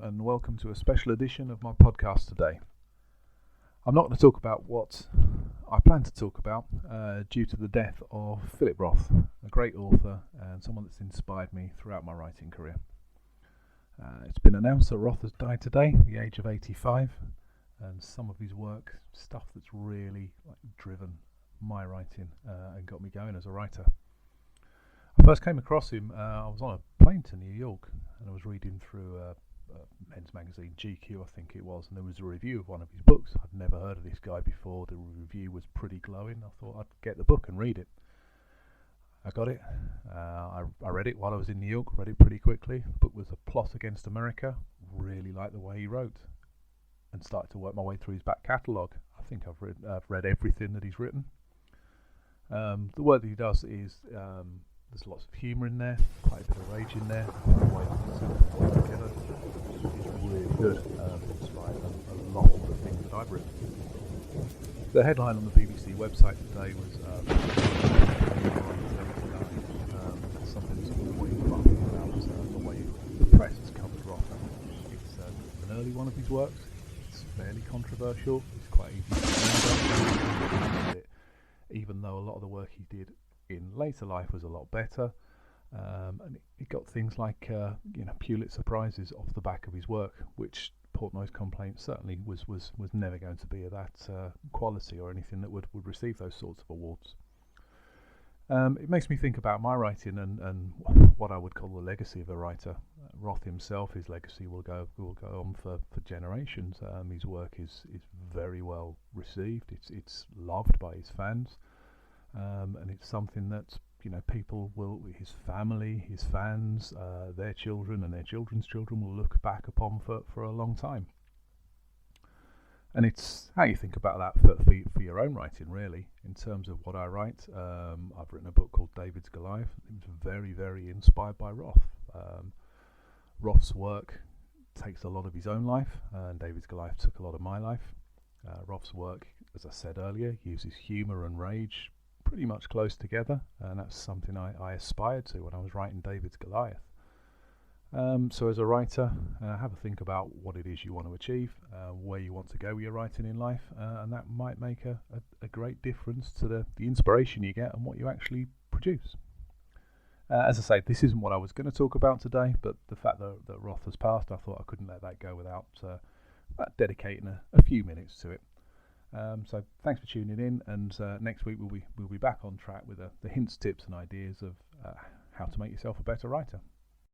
and welcome to a special edition of my podcast today. I'm not going to talk about what I plan to talk about due to the death of Philip Roth, a great author and someone that's inspired me throughout my writing career. It's been announced that Roth has died today at the age of 85, and some of his work, stuff that's really driven my writing and got me going as a writer. I first came across him, I was on a plane to New York and I was reading through a men's magazine, GQ I think it was, and there was a review of one of his books. I'd never heard of this guy before. The review was pretty glowing. I thought I'd get the book and read it. I got it. I read it while I was in New York, read it pretty quickly. The book was A Plot Against America. Really liked the way he wrote and started to work my way through his back catalogue. I think I've read everything that he's written. The work that he does is there's lots of humour in there, quite a bit of rage in there. The way that work together is really good. Inspired a lot of the things that I've written. The headline on the BBC website today was something that's always laughing about the way the press has covered Roth. It's an early one of his works. It's fairly controversial. It's quite easy to remember it, even though a lot of the work he did in later life was a lot better, and it got things like Pulitzer prizes off the back of his work, which Portnoy's Complaint certainly was never going to be of that quality or anything that would receive those sorts of awards. It makes me think about my writing and what I would call the legacy of a writer. Roth himself, his legacy will go on for generations. His work is very well received. It's loved by his fans. And it's something that people will, his family, his fans, their children and their children's children will look back upon for a long time. And it's how you think about that for your own writing, really. In terms of what I write, I've written a book called David's Goliath. It was very, very inspired by Roth. Roth's work takes a lot of his own life, and David's Goliath took a lot of my life. Roth's work, as I said earlier, uses humour and rage pretty much close together, and that's something I aspired to when I was writing David's Goliath. So as a writer, have a think about what it is you want to achieve, where you want to go with your writing in life, and that might make a great difference to the inspiration you get and what you actually produce. As I say, this isn't what I was going to talk about today, but the fact that Roth has passed, I thought I couldn't let that go without dedicating a few minutes to it. So thanks for tuning in, and next week we'll be back on track with the hints, tips and ideas of how to make yourself a better writer.